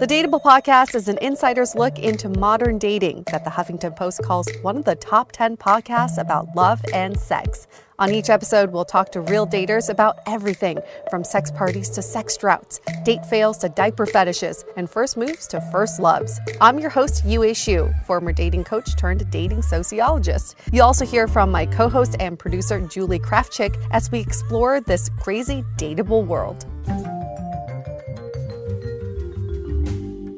The Dateable podcast is an insider's look into modern dating that the Huffington Post calls one of the top 10 podcasts about love and sex. On each episode, we'll talk to real daters about everything from sex parties to sex droughts, date fails to diaper fetishes, and first moves to first loves. I'm your host, Yue Xu, former dating coach turned dating sociologist. You'll also hear from my co-host and producer, Julie Krafchick, as we explore this crazy dateable world.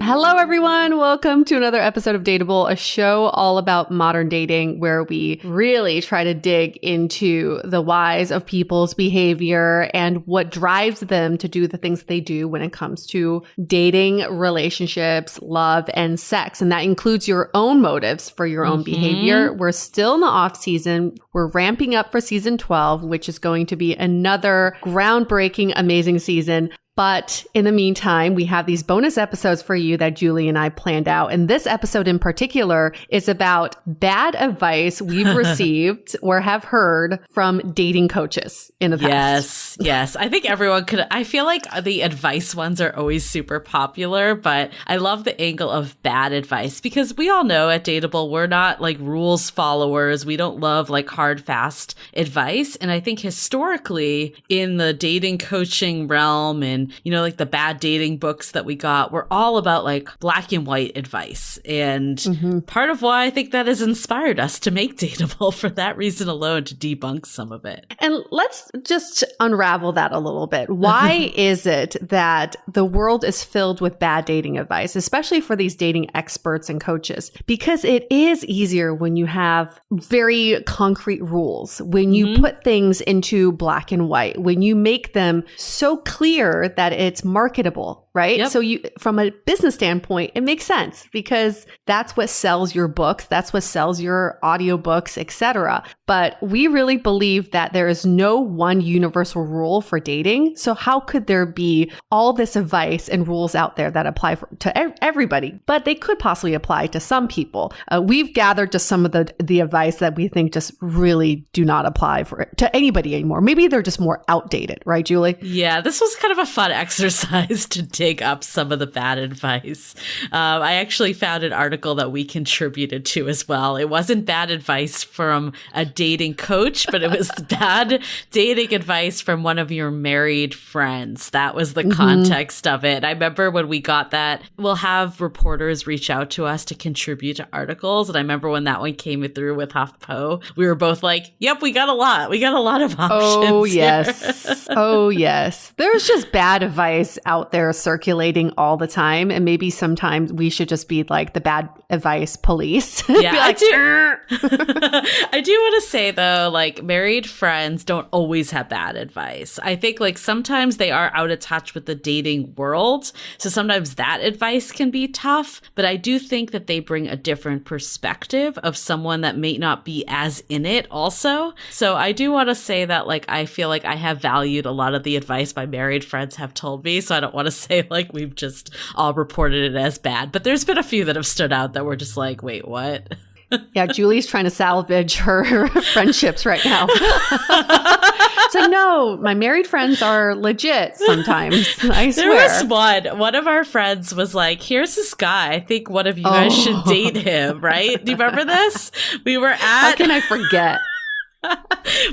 Hello, everyone. Welcome to another episode of Dateable, a show all about modern dating where we really try to dig into the whys of people's behavior and what drives them to do the things they do when it comes to dating, relationships, love, and sex. And that includes your own motives for your own behavior. We're still in the off season. We're ramping up for season 12, which is going to be another groundbreaking, amazing season. But in the meantime, we have these bonus episodes for you that Julie and I planned out. And this episode in particular is about bad advice we've received or have heard from dating coaches in the past. Yes. I think everyone could. I feel like the advice ones are always super popular, but I love the angle of bad advice because we all know at Dateable, we're not like rules followers. We don't love like hard, fast advice. And I think historically in the dating coaching realm and like the bad dating books that we got, we're all about like black and white advice. And part of why I think that has inspired us to make Dateable for that reason alone, to debunk some of it. And let's just unravel that a little bit. Why is it that the world is filled with bad dating advice, especially for these dating experts and coaches? Because it is easier when you have very concrete rules, when you put things into black and white, when you make them so clear that it's marketable, right? Yep. So from a business standpoint, it makes sense because that's what sells your books. That's what sells your audiobooks, etc. But we really believe that there is no one universal rule for dating. So how could there be all this advice and rules out there that apply to everybody? But they could possibly apply to some people. We've gathered just some of the advice that we think just really do not apply to anybody anymore. Maybe they're just more outdated, right, Julie? Yeah, this was kind of a fun exercise to dig up some of the bad advice. I actually found an article that we contributed to as well. It wasn't bad advice from a dating coach, but it was bad dating advice from one of your married friends. That was the context of it. I remember when we got that, we'll have reporters reach out to us to contribute to articles. And I remember when that one came through with HuffPo, we were both like, yep, we got a lot. We got a lot of options. Oh, yes. Oh, yes. There's just bad advice out there circulating all the time. And maybe sometimes we should just be like the bad advice police. Yeah, like, I do want to say though, like married friends don't always have bad advice. I think like sometimes they are out of touch with the dating world. So sometimes that advice can be tough, but I do think that they bring a different perspective of someone that may not be as in it also. So I do want to say that like I feel like I have valued a lot of the advice my married friends have told me. So I don't want to say like we've just all reported it as bad, but there's been a few that have stood out that were just like, wait, what? Yeah, Julie's trying to salvage her friendships right now. It's like, no, my married friends are legit sometimes. I swear. There was one of our friends was like, here's this guy. I think one of you guys should date him, right? Do you remember this? We were at... How can I forget?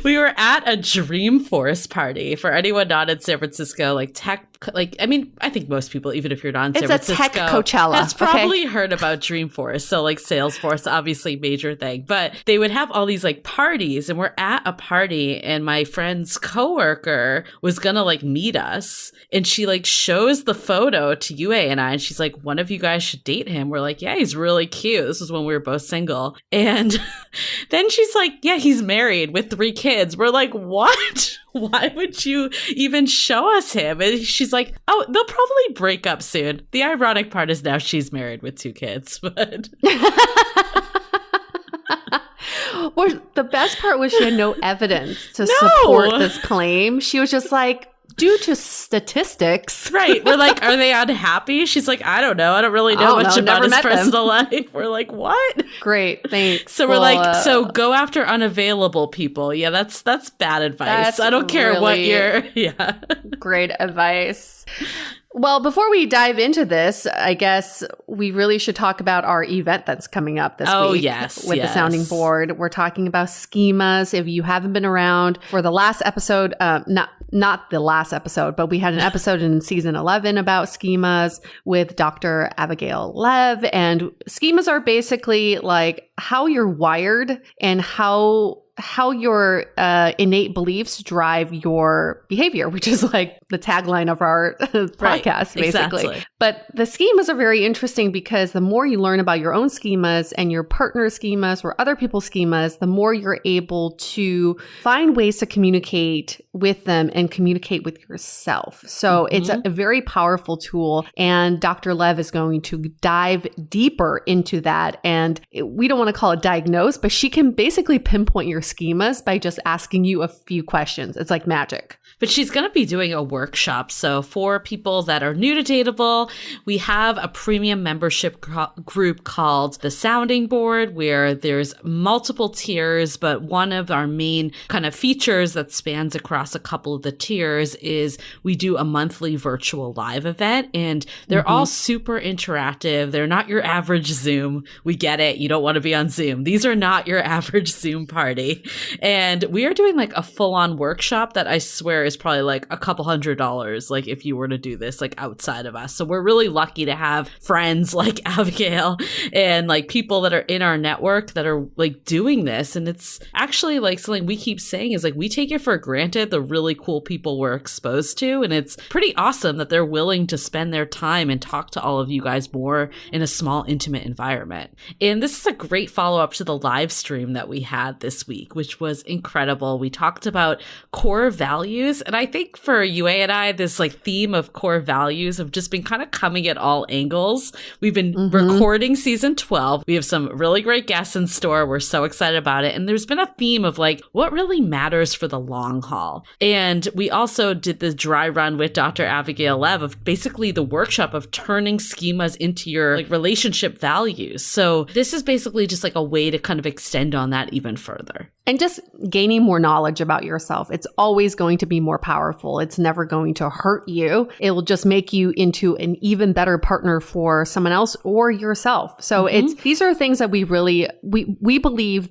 We were at a Dreamforce party. For anyone not in San Francisco, like tech, like, I mean, I think most people, even if you're not in San Francisco, it's a tech Coachella. Has probably heard about Dreamforce. So like Salesforce, obviously major thing, but they would have all these like parties, and we're at a party and my friend's coworker was gonna like meet us, and she like shows the photo to Yue and I, and she's like, one of you guys should date him. We're like, yeah, he's really cute. This was when we were both single. And then she's like, yeah, he's married with 3 kids. We're like, what? Why would you even show us him? And she's like, oh, they'll probably break up soon. The ironic part is now she's married with 2 kids. But well, the best part was she had no evidence to support this claim. She was just like, due to statistics. Right. We're like, are they unhappy? She's like, I don't know. I don't really know much about his personal life. We're like, what? Great. Thanks. So we're like, so go after unavailable people. Yeah, that's bad advice. I don't care really what you're. Yeah. Great advice. Well, before we dive into this, I guess we really should talk about our event that's coming up this week. Oh, yes. With the sounding board. We're talking about schemas. If you haven't been around for the last episode, not the last episode, but we had an episode in season 11 about schemas with Dr. Abigail Lev. And schemas are basically like how you're wired and how your innate beliefs drive your behavior, which is like the tagline of our podcast, basically. Exactly. But the schemas are very interesting because the more you learn about your own schemas and your partner's schemas or other people's schemas, the more you're able to find ways to communicate with them and communicate with yourself. So it's a very powerful tool. And Dr. Lev is going to dive deeper into that. And we don't want to call it diagnose, but she can basically pinpoint your schemas by just asking you a few questions. It's like magic. But she's going to be doing a workshop. So for people that are new to Dateable, we have a premium membership group called the Sounding Board, where there's multiple tiers, but one of our main kind of features that spans across a couple of the tiers is we do a monthly virtual live event, and they're all super interactive. They're not your average Zoom. We get it. You don't want to be on Zoom. These are not your average Zoom party. And we are doing like a full-on workshop that I swear is probably like a couple $100, like if you were to do this like outside of us. So we're really lucky to have friends like Abigail and like people that are in our network that are like doing this. And it's actually like something we keep saying is like, we take it for granted, the really cool people we're exposed to. And it's pretty awesome that they're willing to spend their time and talk to all of you guys more in a small, intimate environment. And this is a great follow-up to the live stream that we had this week, which was incredible. We talked about core values. And I think for UA and I, this like theme of core values have just been kind of coming at all angles. We've been recording season 12. We have some really great guests in store. We're so excited about it. And there's been a theme of like, what really matters for the long haul? And we also did the dry run with Dr. Abigail Lev of basically the workshop of turning schemas into your like relationship values. So this is basically just like a way to kind of extend on that even further. And just gaining more knowledge about yourself. It's always going to be more powerful. It's never going to hurt you. It will just make you into an even better partner for someone else or yourself. So these are things that we believe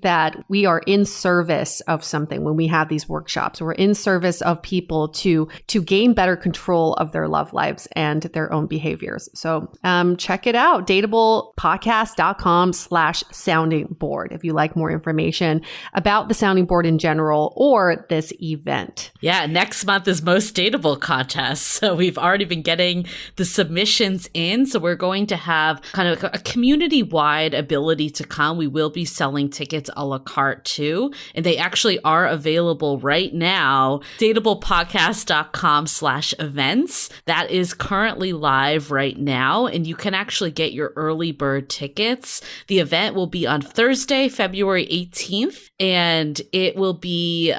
that we are in service of something when we have these workshops. We're in service of people to gain better control of their love lives and their own behaviors. So check it out. dateablepodcast.com/sounding board if you like more information about the sounding board in general or this event. Yeah, next month is Most Dateable contest. So we've already been getting the submissions in. So we're going to have kind of a community-wide ability to come. We will be selling tickets a la carte too. And they actually are available right now. dateablepodcast.com/events. That is currently live right now. And you can actually get your early bird tickets. The event will be on Thursday, February 18th. And it will be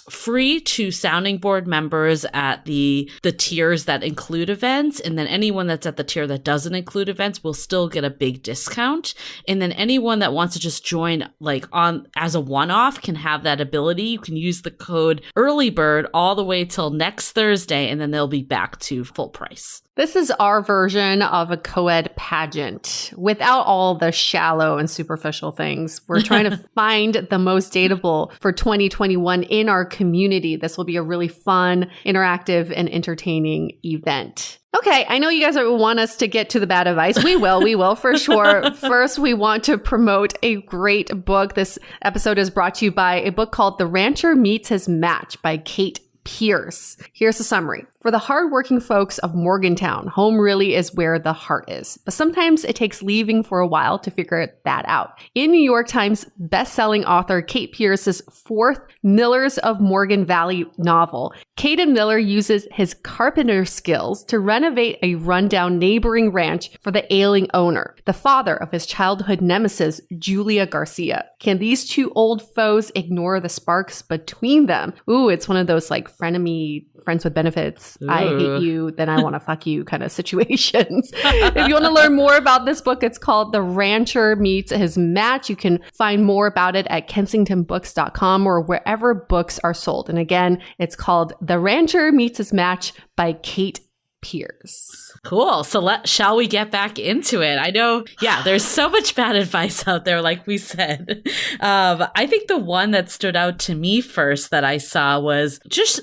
free to sounding board members at the tiers that include events. And then anyone that's at the tier that doesn't include events will still get a big discount. And then anyone that wants to just join like on as a one-off can have that ability. You can use the code EARLYBIRD all the way till next Thursday, and then they'll be back to full price. This is our version of a co-ed pageant without all the shallow and superficial things. We're trying to find the most dateable for 2021 in our community. This will be a really fun, interactive, and entertaining event. Okay, I know you guys want us to get to the bad advice. We will for sure. First, we want to promote a great book. This episode is brought to you by a book called The Rancher Meets His Match by Kate Pearce. Here's the summary. For the hardworking folks of Morgantown, home really is where the heart is. But sometimes it takes leaving for a while to figure that out. In New York Times bestselling author Kate Pearce's fourth Millers of Morgan Valley novel, Caden Miller uses his carpenter skills to renovate a rundown neighboring ranch for the ailing owner, the father of his childhood nemesis, Julia Garcia. Can these two old foes ignore the sparks between them? Ooh, it's one of those like frenemy, friends with benefits, I hate you, then I want to fuck you kind of situations. If you want to learn more about this book, it's called The Rancher Meets His Match. You can find more about it at kensingtonbooks.com or wherever books are sold. And again, it's called The Rancher Meets His Match by Kate Pearce. Cool. So shall we get back into it? I know, there's so much bad advice out there, like we said. I think the one that stood out to me first that I saw was just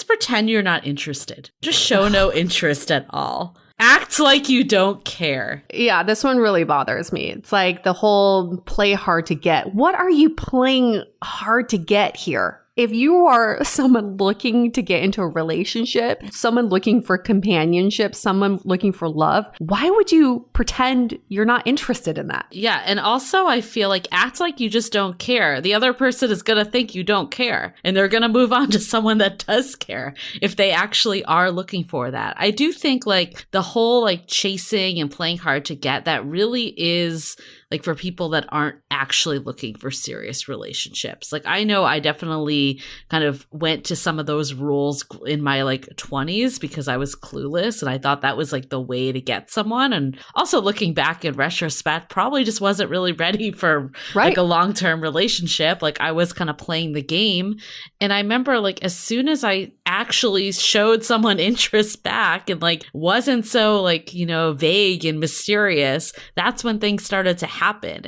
pretend you're not interested. Just show no interest at all. Act like you don't care. Yeah, this one really bothers me. It's like the whole play hard to get. What are you playing hard to get here? If you are someone looking to get into a relationship, someone looking for companionship, someone looking for love, why would you pretend you're not interested in that? Yeah. And also I feel like act like you just don't care. The other person is going to think you don't care and they're going to move on to someone that does care if they actually are looking for that. I do think like the whole like chasing and playing hard to get, that really is like for people that aren't actually looking for serious relationships. Like I know I definitely kind of went to some of those rules in my like 20s because I was clueless and I thought that was like the way to get someone. And also looking back in retrospect, probably just wasn't really ready for like a long-term relationship. Like I was kind of playing the game. And I remember like as soon as I actually showed someone interest back and like wasn't so like, you know, vague and mysterious, that's when things started to happen.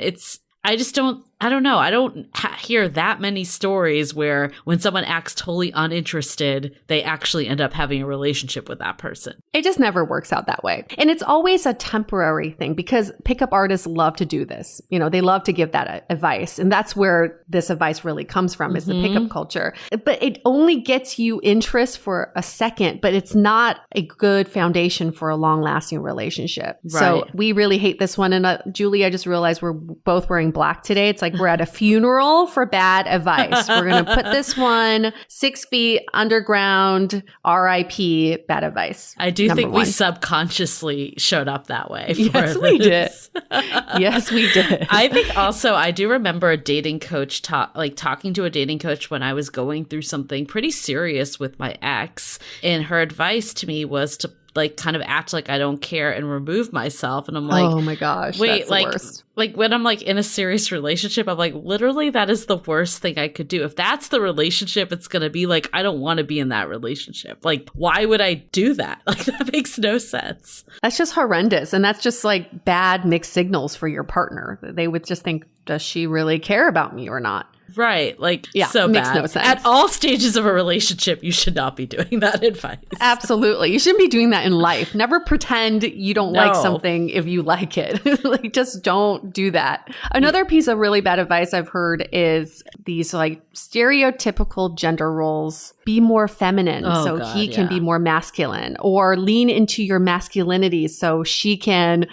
I don't know. I don't hear that many stories where when someone acts totally uninterested, they actually end up having a relationship with that person. It just never works out that way. And it's always a temporary thing because pickup artists love to do this. You know, they love to give that advice. And that's where this advice really comes from, is the pickup culture. But it only gets you interest for a second, but it's not a good foundation for a long-lasting relationship. Right. So we really hate this one. And Julie, I just realized we're both wearing black today. It's like we're at a funeral for bad advice. We're going to put this one 6 feet underground, RIP, bad advice. I do think we subconsciously showed up that way. Yes, we did. Yes, we did. I think also, I do remember a dating coach talking to a dating coach when I was going through something pretty serious with my ex. And her advice to me was to like kind of act like I don't care and remove myself. And I'm like, oh my gosh, wait, that's the worst. Like when I'm like in a serious relationship, I'm like, literally that is the worst thing I could do. If that's the relationship, it's going to be like, I don't want to be in that relationship. Like, why would I do that? Like that makes no sense. That's just horrendous. And that's just like bad mixed signals for your partner. They would just think, does she really care about me or not? Right. Like, so makes bad. No sense. At all stages of a relationship, you should not be doing that advice. Absolutely. You shouldn't be doing that in life. Never pretend you don't like something if you like it. Like, just don't do that. Another piece of really bad advice I've heard is these like stereotypical gender roles. Be more feminine he can be more masculine, or lean into your masculinity so she can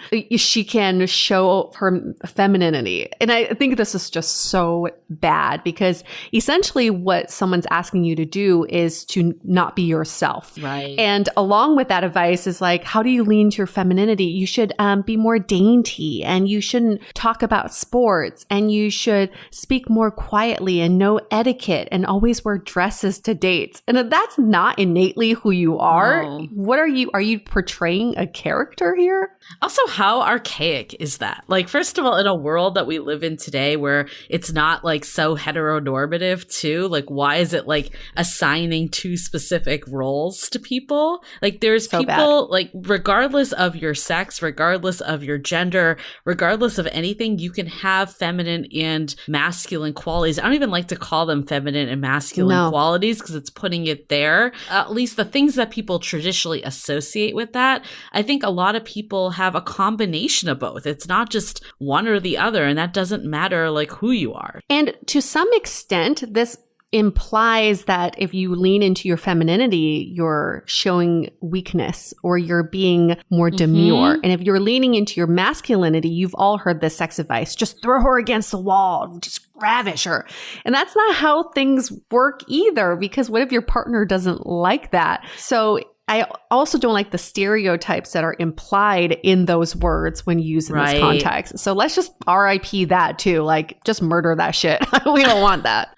show her femininity. And I think this is just so bad because essentially what someone's asking you to do is to not be yourself. Right. And along with that advice is like, how do you lean to your femininity? You should be more dainty, and you shouldn't talk about sports, and you should speak more quietly and know etiquette, and always wear dresses to dates. And if that's not innately who you are, what are you portraying a character here? Also, how archaic is that? Like, first of all, in a world that we live in today where it's not like so heteronormative too, like why is it like assigning two specific roles to people? Like there's so people like regardless of your sex, regardless of your gender, regardless of anything, you can have feminine and masculine qualities. I don't even like to call them feminine and masculine qualities because it's putting it there. At least the things that people traditionally associate with that. I think a lot of people have a combination of both. It's not just one or the other, and that doesn't matter like who you are. And to some extent, this implies that if you lean into your femininity, you're showing weakness or you're being more demure. And if you're leaning into your masculinity, you've all heard this sex advice, just throw her against the wall, just ravish her. And that's not how things work either, because what if your partner doesn't like that? So I also don't like the stereotypes that are implied in those words when used in this context. So let's just RIP that too. Like, just murder that shit. We don't want that.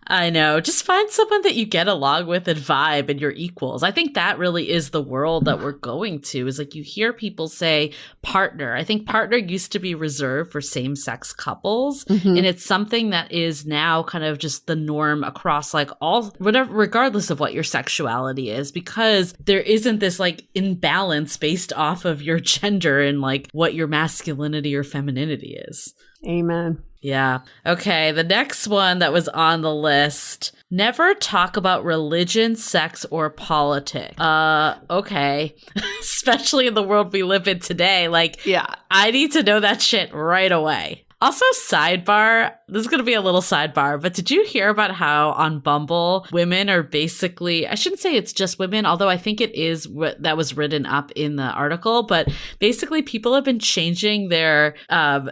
I know. Just find someone that you get along with and vibe and you're equals. I think that really is the world that we're going to, is like you hear people say partner. I think partner used to be reserved for same-sex couples. Mm-hmm. And it's something that is now kind of just the norm across like all, whatever, regardless of what your sexuality is, because there isn't this like imbalance based off of your gender and like what your masculinity or femininity is. Amen. Yeah. Okay. The next one that was on the list: never talk about religion, sex, or politics. Okay. Especially in the world we live in today. Like, yeah, I need to know that shit right away. Also, sidebar, this is going to be a little sidebar, but did you hear about how on Bumble, women are basically, I shouldn't say it's just women, although I think it is what that was written up in the article, but basically people have been changing their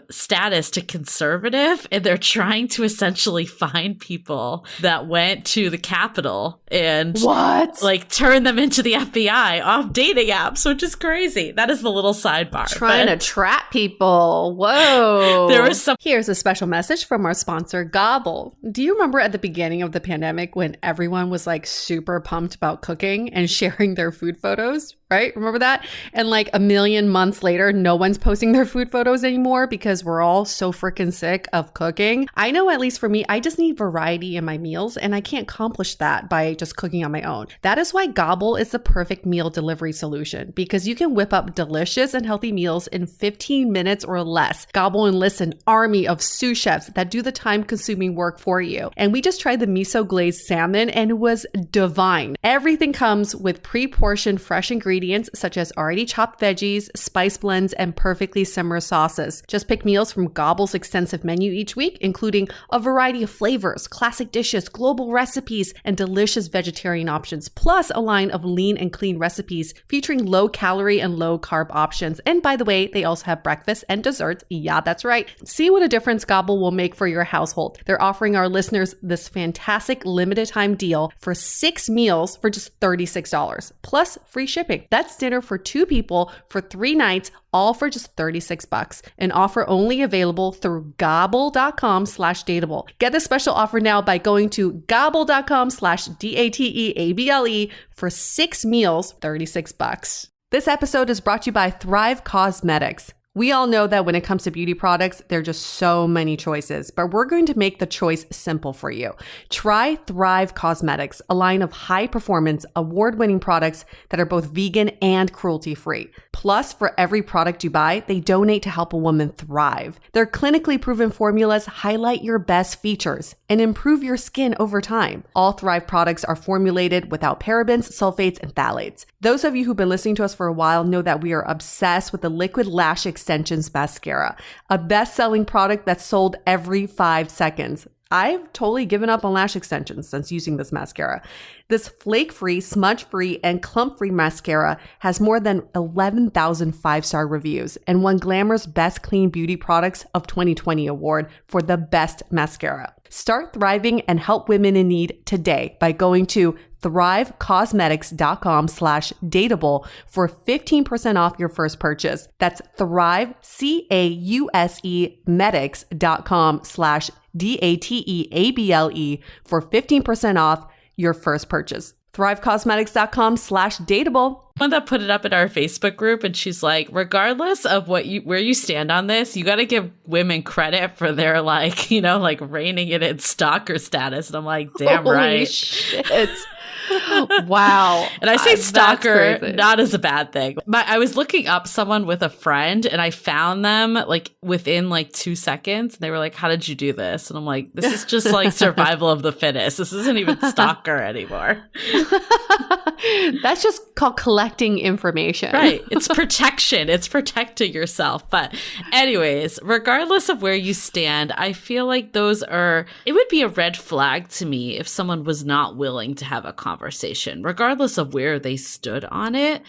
status to conservative, and they're trying to essentially find people that went to the Capitol and like turn them into the FBI off dating apps, which is crazy. That is the little sidebar. Trying to trap people. Whoa. There was Here's a special message from our sponsor, Gobble. Do you remember at the beginning of the pandemic when everyone was like super pumped about cooking and sharing their food photos? Right? Remember that? And like a million months later, no one's posting their food photos anymore because we're all so freaking sick of cooking. I know, at least for me, I just need variety in my meals, and I can't accomplish that by just cooking on my own. That is why Gobble is the perfect meal delivery solution, because you can whip up delicious and healthy meals in 15 minutes or less. Gobble enlists an army of sous chefs that do the time-consuming work for you. And we just tried the miso glazed salmon, and it was divine. Everything comes with pre-portioned fresh ingredients such as already chopped veggies, spice blends, and perfectly simmered sauces. Just pick meals from Gobble's extensive menu each week, including a variety of flavors, classic dishes, global recipes, and delicious vegetarian options, plus a line of lean and clean recipes featuring low calorie and low carb options. And by the way, they also have breakfast and desserts. Yeah, that's right. See what a difference Gobble will make for your household. They're offering our listeners this fantastic limited time deal for 6 meals for just $36, plus free shipping. That's dinner for 2 people for 3 nights, all for just $36. An offer only available through gobble.com/dateable. Get this special offer now by going to gobble.com/DATEABLE for 6 meals, $36. This episode is brought to you by Thrive Cosmetics. We all know that when it comes to beauty products, there are just so many choices, but we're going to make the choice simple for you. Try Thrive Cosmetics, a line of high-performance, award-winning products that are both vegan and cruelty-free. Plus, for every product you buy, they donate to help a woman thrive. Their clinically proven formulas highlight your best features and improve your skin over time. All Thrive products are formulated without parabens, sulfates, and phthalates. Those of you who've been listening to us for a while know that we are obsessed with the Liquid Lash Extensions Mascara, a best-selling product that's sold every 5 seconds. I've totally given up on lash extensions since using this mascara. This flake-free, smudge-free, and clump-free mascara has more than 11,000 5-star reviews and won Glamour's Best Clean Beauty Products of 2020 award for the best mascara. Start thriving and help women in need today by going to thrivecosmetics.com/dateable for 15% off your first purchase. That's Thrive, CAUSE medics.com/DATEABLE for 15% off your first purchase. thrivecosmetics.com/dateable. One that put it up in our Facebook group, and she's like, regardless of where you stand on this, you got to give women credit for their like, like reining it in stalker status. And I'm like, damn Holy right. Shit. Wow. And I say stalker not as a bad thing. I was looking up someone with a friend, and I found them like within like 2 seconds. And they were like, how did you do this? And I'm like, this is just like survival of the fittest. This isn't even stalker anymore. That's just called collecting information. Right. It's protection. It's protecting yourself. But anyways, regardless of where you stand, I feel like it would be a red flag to me if someone was not willing to have a conversation, regardless of where they stood on it.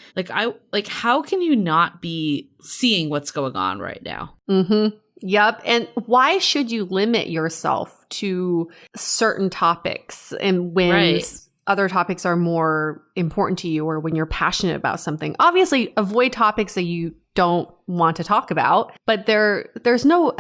How can you not be seeing what's going on right now? Mm-hmm. Yep. And why should you limit yourself to certain topics and when other topics are more important to you, or when you're passionate about something? Obviously, avoid topics that you don't want to talk about. But there's no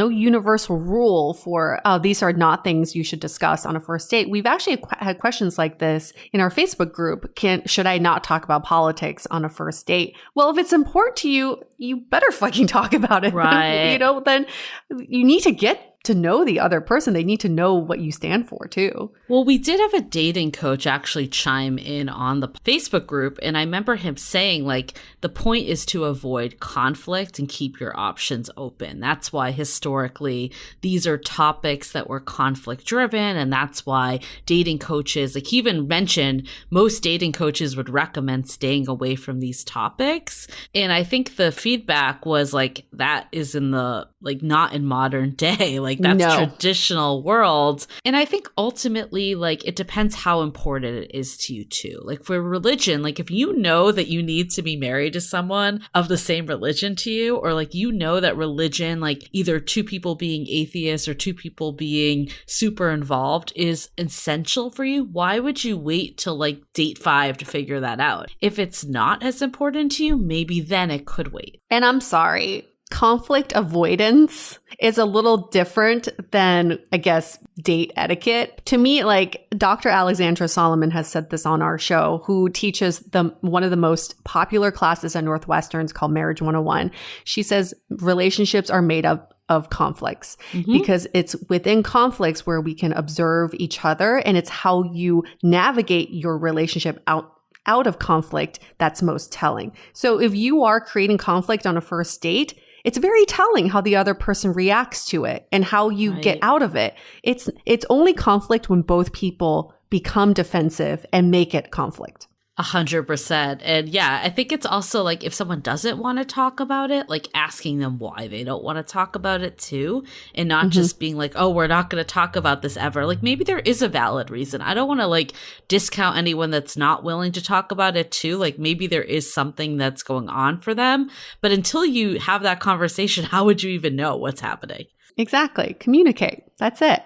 universal rule for, oh, these are not things you should discuss on a first date. We've actually had questions like this in our Facebook group. Should I not talk about politics on a first date? Well, if it's important to you, you better fucking talk about it. Right. Then you need to get to know the other person. They need to know what you stand for too. Well, we did have a dating coach actually chime in on the Facebook group. And I remember him saying, like, the point is to avoid conflict and keep your options open. That's why historically these are topics that were conflict driven. And that's why dating coaches, like he even mentioned, most dating coaches would recommend staying away from these topics. And I think the feedback was like, that is in the, like, not in modern day. Like that's traditional world. And I think ultimately, like, it depends how important it is to you too. Like for religion, like if you know that you need to be married to someone of the same religion to you, or like, you know that religion, like either two people being atheists or two people being super involved is essential for you, why would you wait till like date 5 to figure that out? If it's not as important to you, maybe then it could wait. And I'm sorry, conflict avoidance is a little different than, I guess, date etiquette. To me, like Dr. Alexandra Solomon has said this on our show, who teaches one of the most popular classes at Northwestern called Marriage 101. She says relationships are made up of conflicts because it's within conflicts where we can observe each other, and it's how you navigate your relationship out of conflict that's most telling. So if you are creating conflict on a first date, it's very telling how the other person reacts to it and how you get out of it. It's only conflict when both people become defensive and make it conflict. 100%. And yeah, I think it's also like if someone doesn't want to talk about it, like asking them why they don't want to talk about it too, and not just being like, oh, we're not going to talk about this ever. Like maybe there is a valid reason. I don't want to like discount anyone that's not willing to talk about it too. Like maybe there is something that's going on for them. But until you have that conversation, how would you even know what's happening? Exactly. Communicate. That's it.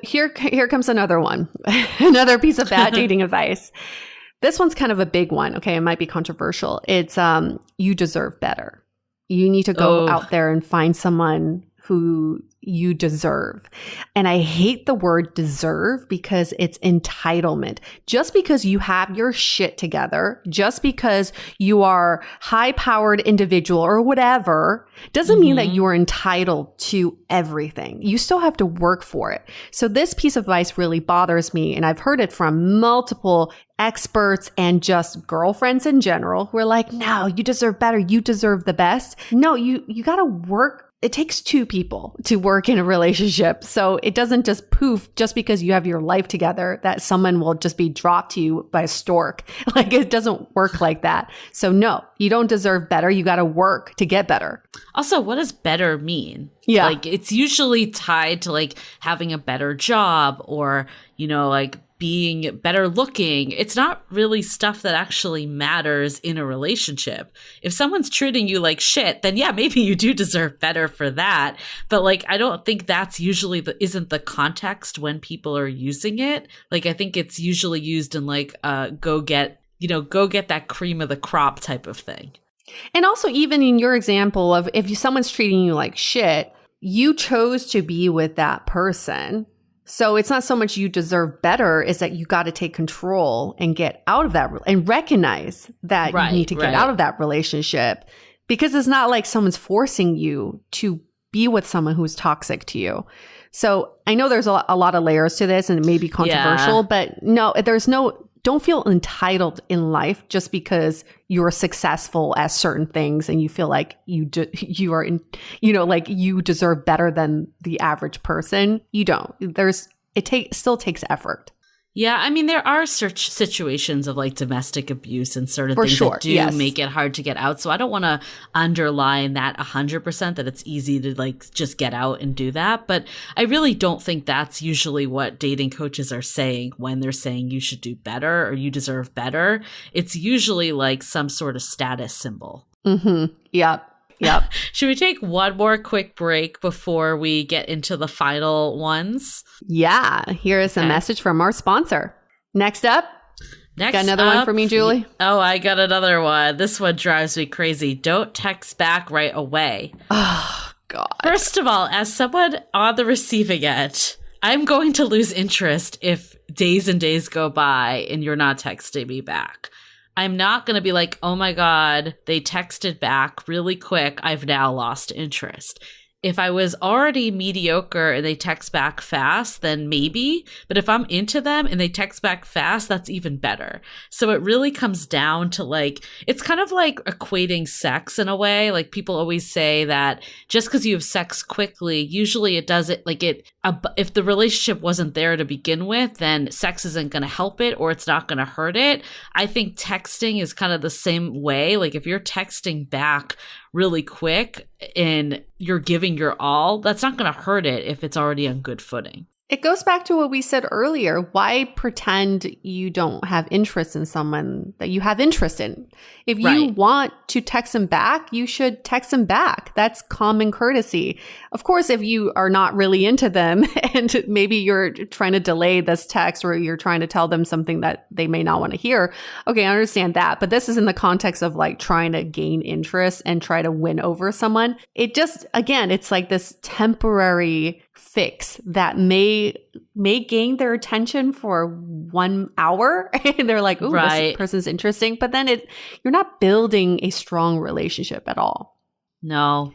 Here comes another one. Another piece of bad dating advice. This one's kind of a big one. Okay, it might be controversial. It's you deserve better. You need to go out there and find someone who you deserve. And I hate the word deserve because it's entitlement. Just because you have your shit together, just because you are high-powered individual or whatever, doesn't mean that you are entitled to everything. You still have to work for it. So this piece of advice really bothers me. And I've heard it from multiple experts and just girlfriends in general who are like, no, you deserve better. You deserve the best. No, you got to work. It takes two people to work in a relationship. So it doesn't just poof just because you have your life together that someone will just be dropped to you by a stork. Like it doesn't work like that. So no, you don't deserve better. You got to work to get better. Also, what does better mean? Yeah. Like it's usually tied to like having a better job or, you know, like being better looking. It's not really stuff that actually matters in a relationship. If someone's treating you like shit, then yeah, maybe you do deserve better for that. But like, I don't think that's usually isn't the context when people are using it. Like, I think it's usually used in like, go get that cream of the crop type of thing. And also even in your example of if someone's treating you like shit, you chose to be with that person. So it's not so much you deserve better, is that you got to take control and get out of that and recognize that you need to get out of that relationship, because it's not like someone's forcing you to be with someone who's toxic to you. So I know there's a lot of layers to this and it may be controversial, but no, don't feel entitled in life just because you're successful at certain things and you feel like you deserve better than the average person. You don't. Still takes effort. Yeah, I mean, there are such situations of like domestic abuse and certain things that do make it hard to get out. So I don't want to underline that 100% that it's easy to like just get out and do that. But I really don't think that's usually what dating coaches are saying when they're saying you should do better or you deserve better. It's usually like some sort of status symbol. Mm-hmm. Yep. Should we take one more quick break before we get into the final ones? Yeah. Here is a message from our sponsor. Next up, Next Got another one for me, Julie? Oh, I got another one. This one drives me crazy. Don't text back right away. Oh, God. First of all, as someone on the receiving end, I'm going to lose interest if days and days go by and you're not texting me back. I'm not going to be like, oh my God, they texted back really quick. I've now lost interest. If I was already mediocre and they text back fast, then maybe. But if I'm into them and they text back fast, that's even better. So it really comes down to like, it's kind of like equating sex in a way. Like people always say that just because you have sex quickly, usually it doesn't like it. If the relationship wasn't there to begin with, then sex isn't going to help it or it's not going to hurt it. I think texting is kind of the same way. Like if you're texting back really quick and you're giving your all, that's not going to hurt it if it's already on good footing. It goes back to what we said earlier. Why pretend you don't have interest in someone that you have interest in? If you want to text them back, you should text them back. That's common courtesy. Of course, if you are not really into them and maybe you're trying to delay this text or you're trying to tell them something that they may not want to hear, okay, I understand that. But this is in the context of like trying to gain interest and try to win over someone. It just, again, it's like this temporary fix that may gain their attention for 1 hour and they're like, ooh, this person's interesting. But then you're not building a strong relationship at all. No.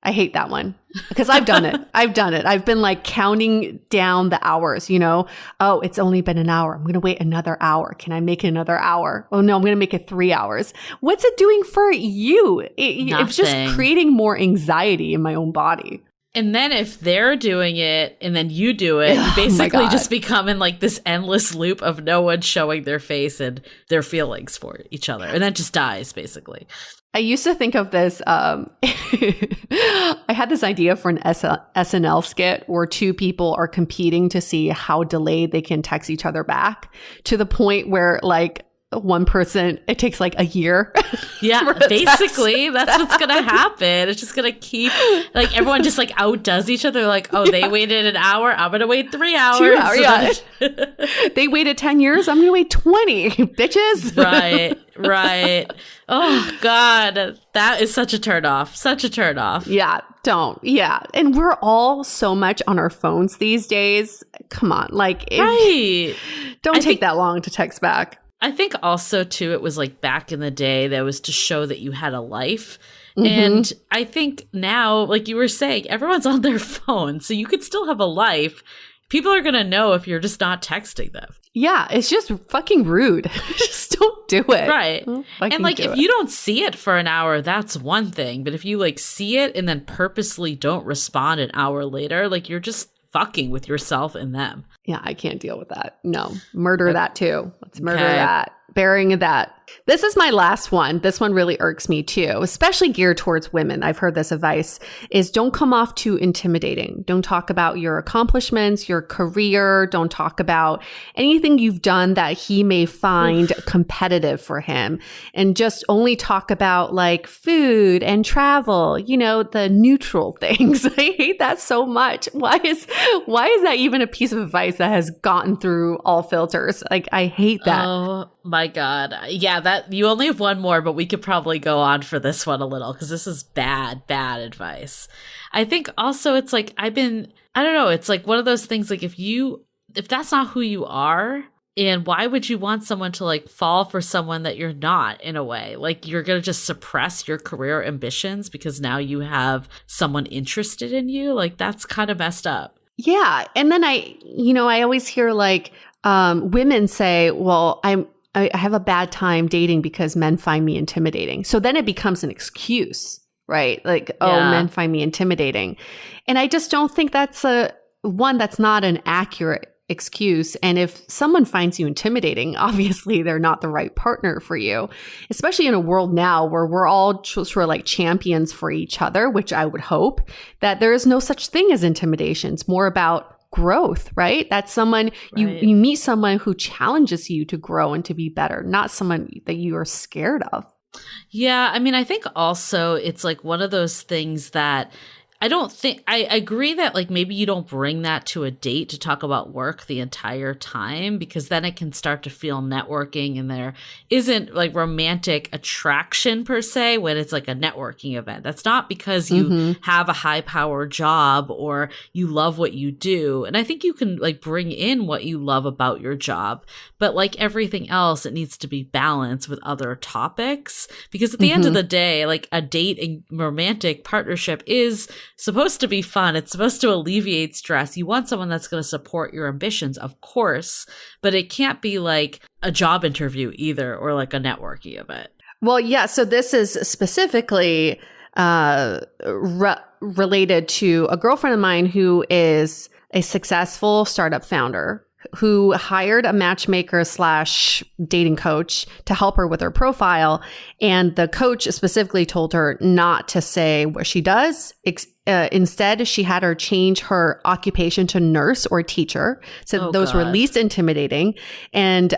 I hate that one because I've done it. I've been like counting down the hours, you know, oh, it's only been an hour. I'm going to wait another hour. Can I make it another hour? Oh no, I'm going to make it 3 hours. What's it doing for you? It's just creating more anxiety in my own body. And then if they're doing it and then you do it, you basically just become in like this endless loop of no one showing their face and their feelings for each other. And that just dies, basically. I used to think of this. I had this idea for an SNL skit where two people are competing to see how delayed they can text each other back to the point where like one person, it takes like a year. Yeah, basically that's what's gonna happen. It's just gonna keep like everyone just like outdoes each other. Like, oh, they waited an hour, I'm gonna wait 3 hours. 2 hours, They waited 10 years, I'm gonna wait 20, bitches. Right. Oh God, that is such a turnoff. Such a turnoff. Yeah, don't. Yeah, and we're all so much on our phones these days. Come on, like, don't take that long to text back. I think also, too, it was like back in the day that was to show that you had a life. Mm-hmm. And I think now, like you were saying, everyone's on their phone. So you could still have a life. People are going to know if you're just not texting them. Yeah, it's just fucking rude. Just don't do it. Right. And like if you don't see it for an hour, that's one thing. But if you like see it and then purposely don't respond an hour later, like you're just fucking with yourself and them. Yeah, I can't deal with that. No, murder that too. Let's murder that. Burying that. This is my last one. This one really irks me too, especially geared towards women. I've heard this advice is don't come off too intimidating. Don't talk about your accomplishments, your career. Don't talk about anything you've done that he may find competitive for him. And just only talk about like food and travel, you know, the neutral things. I hate that so much. Why is that even a piece of advice that has gotten through all filters? Like, I hate that. Oh my God. Yeah, that you only have one more, but we could probably go on for this one a little because this is bad advice. I think also it's like I don't know, it's like one of those things like if that's not who you are, and why would you want someone to like fall for someone that you're not in a way? Like you're going to just suppress your career ambitions because now you have someone interested in you? Like that's kind of messed up. Yeah. And then I always hear like women say, well, I have a bad time dating because men find me intimidating. So then it becomes an excuse, right? Like, men find me intimidating. And I just don't think that's that's not an accurate excuse. And if someone finds you intimidating, obviously they're not the right partner for you, especially in a world now where we're all sort of like champions for each other, which I would hope that there is no such thing as intimidation. It's more about growth, right? That's someone you meet someone who challenges you to grow and to be better, not someone that you are scared of. Yeah, I mean, I think also it's like one of those things that I don't think I agree that like maybe you don't bring that to a date to talk about work the entire time, because then it can start to feel networking and there isn't like romantic attraction per se when it's like a networking event. That's not because you have a high power job or you love what you do. And I think you can like bring in what you love about your job, but like everything else, it needs to be balanced with other topics, because at the end of the day, like a date and romantic partnership is supposed to be fun. It's supposed to alleviate stress. You want someone that's going to support your ambitions, of course, but it can't be like a job interview either, or like a networking event. Well, yeah. So this is specifically related to a girlfriend of mine who is a successful startup founder who hired a matchmaker / dating coach to help her with her profile. And the coach specifically told her not to say what she does. Instead, she had her change her occupation to nurse or teacher. So those were least intimidating, and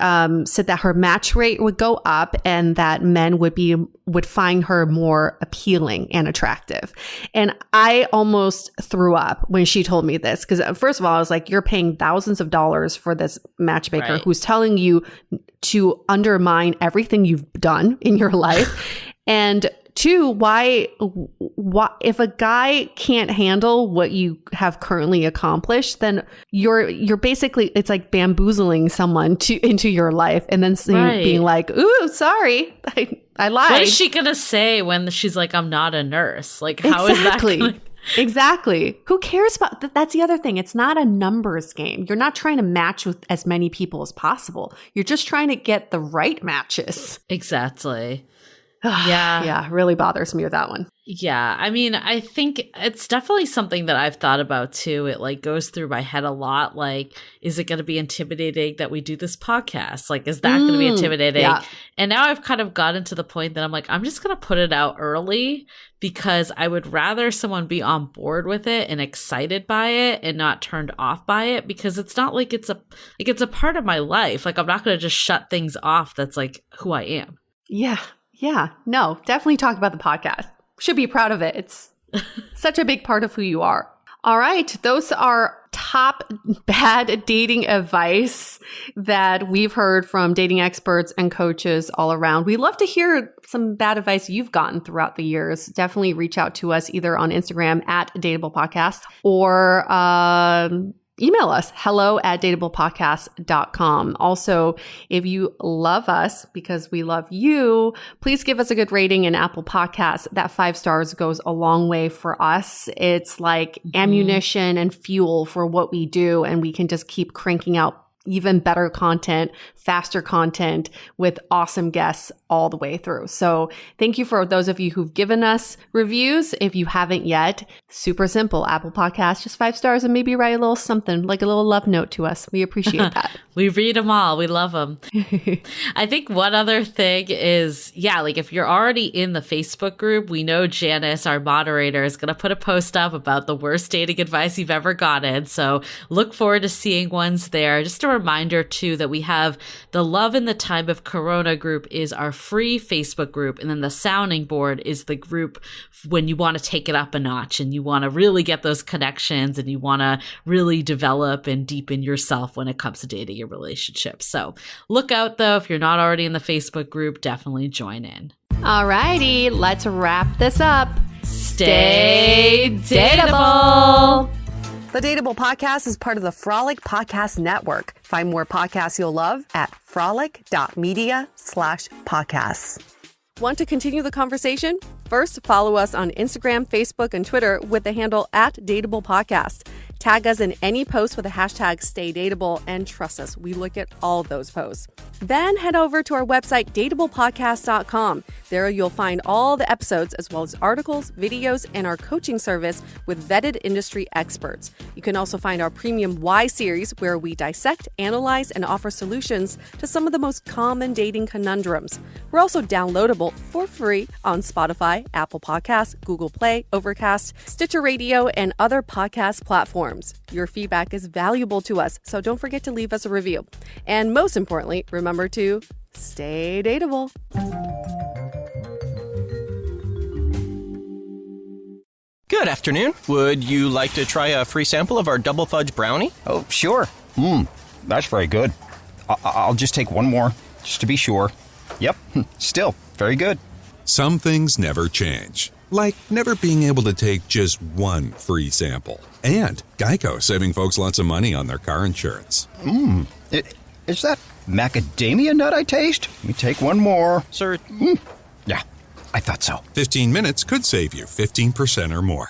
said that her match rate would go up and that men would find her more appealing and attractive. And I almost threw up when she told me this, because first of all, I was like, you're paying thousands of dollars for this matchmaker who's telling you to undermine everything you've done in your life. And two, why if a guy can't handle what you have currently accomplished, then you're basically, it's like bamboozling someone into your life and then being like, ooh, sorry, I lied. What is she gonna say when she's like, I'm not a nurse? Like, how is that gonna- Exactly. Who cares about that? That's the other thing. It's not a numbers game. You're not trying to match with as many people as possible. You're just trying to get the right matches. Exactly. Yeah. Yeah, really bothers me with that one. Yeah. I mean, I think it's definitely something that I've thought about too. It like goes through my head a lot. Like, is it going to be intimidating that we do this podcast? Like, is that going to be intimidating? Yeah. And now I've kind of gotten to the point that I'm like, I'm just going to put it out early, because I would rather someone be on board with it and excited by it and not turned off by it, because it's not like it's a part of my life. Like, I'm not going to just shut things off. That's like who I am. Yeah. Yeah, no, definitely talk about the podcast. Should be proud of it. It's such a big part of who you are. All right. Those are top bad dating advice that we've heard from dating experts and coaches all around. We love to hear some bad advice you've gotten throughout the years. Definitely reach out to us either on Instagram at Dateable Podcast or email us, hello@dateablepodcast.com. Also, if you love us because we love you, please give us a good rating in Apple Podcasts. That 5 stars goes a long way for us. It's like ammunition and fuel for what we do, and we can just keep cranking out even better content, faster content with awesome guests all the way through. So thank you for those of you who've given us reviews. If you haven't yet, super simple, Apple Podcasts, just 5 stars and maybe write a little something, like a little love note to us. We appreciate that. We read them all. We love them. I think one other thing is, like if you're already in the Facebook group, we know Janice, our moderator, is going to put a post up about the worst dating advice you've ever gotten. So look forward to seeing ones there. Just a reminder too that we have the Love in the Time of Corona group is our free Facebook group, and then the sounding board is the group when you want to take it up a notch and you want to really get those connections and you want to really develop and deepen yourself when it comes to dating your relationship. So look out though, if you're not already in the Facebook group, definitely join in. Alrighty, let's wrap this up. Stay dateable. The Dateable Podcast is part of the Frolic Podcast Network. Find more podcasts you'll love at frolic.media/podcasts. Want to continue the conversation? First, follow us on Instagram, Facebook, and Twitter with the handle @DateablePodcast. Tag us in any post with the hashtag StayDateable, and trust us, we look at all of those posts. Then head over to our website, dateablepodcast.com. There you'll find all the episodes as well as articles, videos, and our coaching service with vetted industry experts. You can also find our premium Why series, where we dissect, analyze, and offer solutions to some of the most common dating conundrums. We're also downloadable for free on Spotify, Apple Podcasts, Google Play, Overcast, Stitcher Radio, and other podcast platforms. Your feedback is valuable to us, so don't forget to leave us a review. And most importantly, remember to stay dateable. Good afternoon. Would you like to try a free sample of our double fudge brownie? Oh, sure. That's very good. I'll just take one more, just to be sure. Yep, still very good. Some things never change, like never being able to take just one free sample. And Geico saving folks lots of money on their car insurance. Is that macadamia nut I taste? Let me take one more. Sir, Yeah, I thought so. 15 minutes could save you 15% or more.